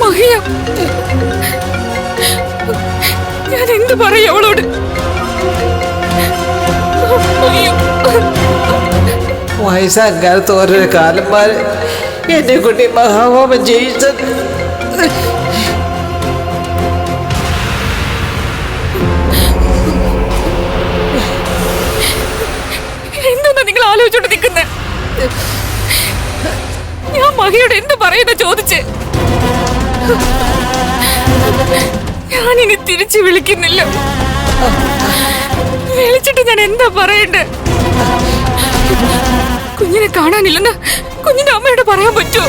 മഹിയ, ഞാൻ എന്ത് പറയും അവളോട്? വയസ്സങ്കാലത്ത് ഓരോരോ കാലന്മാര് എന്നെ കുട്ടി മഹാഹോമം ചെയ്യിച്ചത്. എന്താ നിങ്ങൾ ആലോചിച്ചോണ്ട് നിൽക്കുന്നത്? ഞാൻ മഹിയോട് എന്ത് പറയുന്ന ചോദിച്ച്. ഞാനിനി തിരിച്ചു വിളിക്കുന്നില്ല. വിളിച്ചിട്ട് ഞാൻ എന്താ പറയണ്ടേ? കുഞ്ഞിനെ കാണാനില്ലെന്ന് കുഞ്ഞിന്റെ അമ്മയോട് പറയാൻ പറ്റുമോ?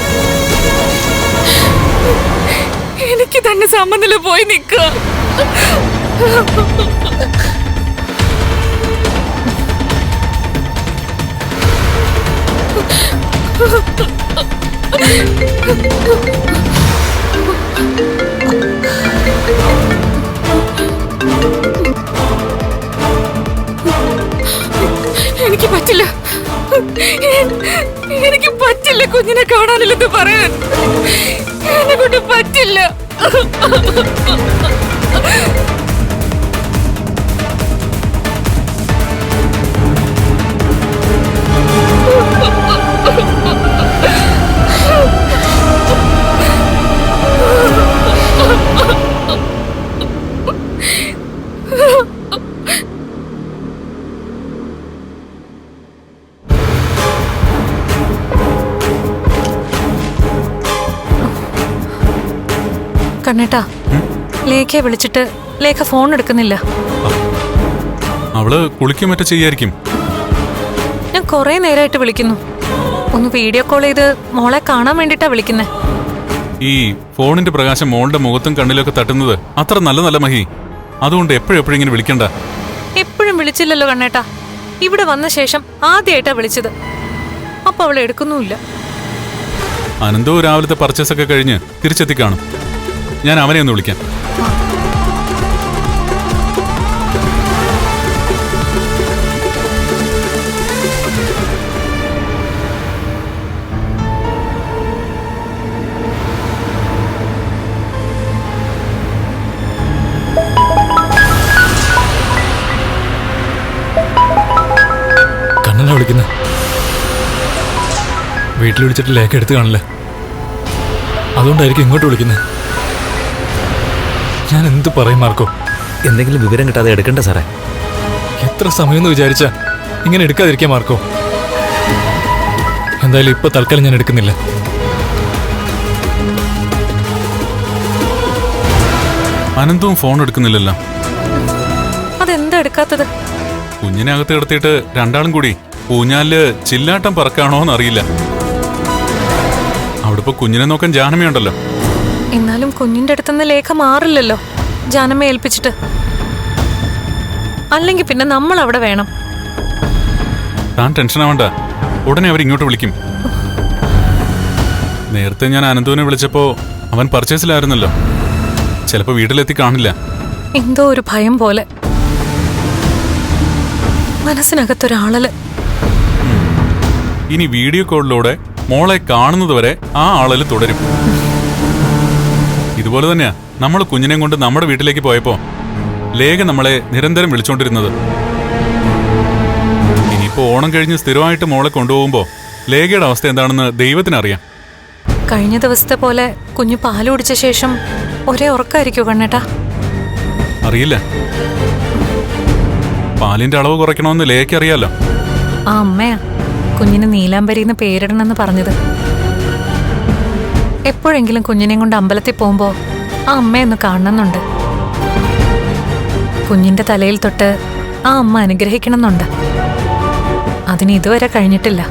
എനിക്ക് തന്നെ സമ്മതില് പോയി നിൽക്കുക. എനിക്ക് പറ്റില്ല, എനിക്ക് പറ്റില്ല കുഞ്ഞിനെ കാണാനില്ലെന്ന് പറയാൻ. എന്നെ കൊണ്ട് പറ്റില്ല. കണ്ണേട്ടാ, ലേഖയെ വിളിച്ചിട്ട് ലേഖ ഫോൺ എടുക്കുന്നില്ല. അവള് കുളിക്കും മറ്റോ ചെയ്യായിരിക്കും. ഞാൻ കുറെ നേരമായിട്ട് വിളിക്കുന്നു. ഒന്ന് വീഡിയോ കോൾ ചെയ്ത് മോളെ കാണാൻ വേണ്ടിട്ടാ വിളിക്കുന്നേ. ഈ ഫോണിന്റെ പ്രകാശം മോളുടെ മുഖത്തും കണ്ണിലൊക്കെ തട്ടുന്നത് അത്ര നല്ലതല്ല മഹി. അതുകൊണ്ട് എപ്പോഴും ഇങ്ങനെ വിളിക്കണ്ട. എപ്പോഴും വിളിച്ചില്ലല്ലോ കണ്ണേട്ടാ. ഇവിടെ വന്ന ശേഷം ആദ്യമായിട്ടാ വിളിച്ചത്. അപ്പൊ അവൾ എടുക്കുന്നുമില്ല. അനന്തോ രാവിലത്തെ പർച്ചേസ് ഒക്കെ കഴിഞ്ഞ് തിരിച്ചെത്തി കാണും. ഞാൻ അവനെ ഒന്ന് വിളിക്കാം. കണ്ണനാ വിളിക്കുന്നത്. വീട്ടിൽ വിളിച്ചിട്ട് ലേഖ എടുത്ത് കാണില്ല. അതുകൊണ്ടായിരിക്കും ഇങ്ങോട്ട് വിളിക്കുന്നത്. ഞാൻ എന്ത് പറയും മാർക്കോ? എന്തെങ്കിലും വിവരം കിട്ടാതെ എടുക്കണ്ട സാറേ. എത്ര സമയമെന്ന് വിചാരിച്ചാ ഇങ്ങനെ എടുക്കാതിരിക്കാം മാർക്കോ? എന്തായാലും ഇപ്പൊ തൽക്കാലം ഞാൻ എടുക്കുന്നില്ല. അനന്തവും ഫോൺ എടുക്കുന്നില്ലല്ലോ. അതെന്താ എടുക്കാത്തത്? കുഞ്ഞിനെ അകത്ത് കിടത്തിയിട്ട് രണ്ടാളും കൂടി ഊഞ്ഞാലില് ചില്ലാട്ടം പറക്കാണോന്ന് അറിയില്ല. അവിടെ ഇപ്പൊ കുഞ്ഞിനെ നോക്കാൻ ജാനമ്മയുണ്ടല്ലോ. എന്നാലും കുഞ്ഞിന്റെ അടുത്തുനിന്ന് ലേഖ മാറില്ലല്ലോ ജാനമ്മ ഏൽപ്പിച്ചിട്ട്. അല്ലെങ്കിൽ പിന്നെ നമ്മൾ അവിടെ വേണം. താൻ ടെൻഷൻ ആവണ്ട, ഉടനെ അവരിങ്ങോട്ട് വിളിക്കും. നേരത്തെ ഞാൻ അനന്തുവിനെ വിളിച്ചപ്പോ അവൻ പർച്ചേസിലായിരുന്നല്ലോ. ചിലപ്പോ വീട്ടിലെത്തി കാണില്ല. എന്തോ ഒരു ഭയം പോലെ, മനസ്സിനകത്തൊരാളല്. ഇനി വീഡിയോ കോളിലൂടെ മോളെ കാണുന്നതുവരെ ആ ആളല് തുടരും. ഇതുപോലെ തന്നെയാ നമ്മൾ കുഞ്ഞിനെ കൊണ്ട് നമ്മുടെ വീട്ടിലേക്ക് പോയപ്പോ ലേഖ നമ്മളെ നിരന്തരം വിളിച്ചോണ്ടിരുന്നത്. ഇനിയിപ്പോ ഓണം കഴിഞ്ഞ് സ്ഥിരമായിട്ട് മോളെ കൊണ്ടുപോകുമ്പോ ലേഖയുടെ അവസ്ഥ എന്താണെന്ന് ദൈവത്തിനറിയാം. കഴിഞ്ഞ ദിവസത്തെ പോലെ കുഞ്ഞു പാല് കുടിച്ച ശേഷം ഒരേ ഉറക്കായിരിക്കോ കണ്ണേട്ടാ? അറിയില്ല. പാലിന്റെ അളവ് കുറയ്ക്കണമെന്ന് ലേഖയ്ക്ക് അറിയാലോ. ആ അമ്മയാ കുഞ്ഞിന് നീലാംബരിന്ന് പേരിടണമെന്ന് പറഞ്ഞത്. എപ്പോഴെങ്കിലും കുഞ്ഞിനെയും കൊണ്ട് അമ്പലത്തിൽ പോകുമ്പോ ആ അമ്മയൊന്ന് കാണണമെന്നുണ്ട്. കുഞ്ഞിന്റെ തലയിൽ തൊട്ട് ആ അമ്മ അനുഗ്രഹിക്കണമെന്നുണ്ട്. അതിന് ഇതുവരെ കഴിഞ്ഞിട്ടില്ല.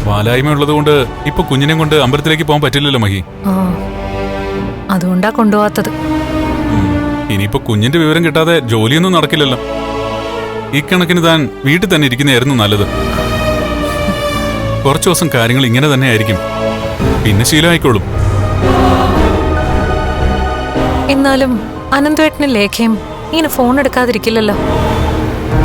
വാലായ്മ ഉള്ളത് കൊണ്ട് ഇപ്പൊ കുഞ്ഞിനെ കൊണ്ട് അമ്പലത്തിലേക്ക് പോകാൻ പറ്റില്ലല്ലോ മഹി. ആ അതുകൊണ്ടാ കൊണ്ടുപോകാത്തത്. ഇനിയിപ്പോ കുഞ്ഞിന്റെ വിവരം കിട്ടാതെ ജോലിയൊന്നും നടക്കില്ലല്ലോ. ഇക്കണക്കിന് താൻ വീട്ടിൽ തന്നെ ഇരിക്കുന്നതായിരുന്നു നല്ലത്. കുറച്ചു ദിവസം കാര്യങ്ങൾ ഇങ്ങനെ തന്നെ ആയിരിക്കും, പിന്നെ ശീലമായിക്കോളും. എന്നാലും അനന്തവേട്ടനും ലേഖയും ഇങ്ങനെ ഫോൺ എടുക്കാതിരിക്കില്ലല്ലോ.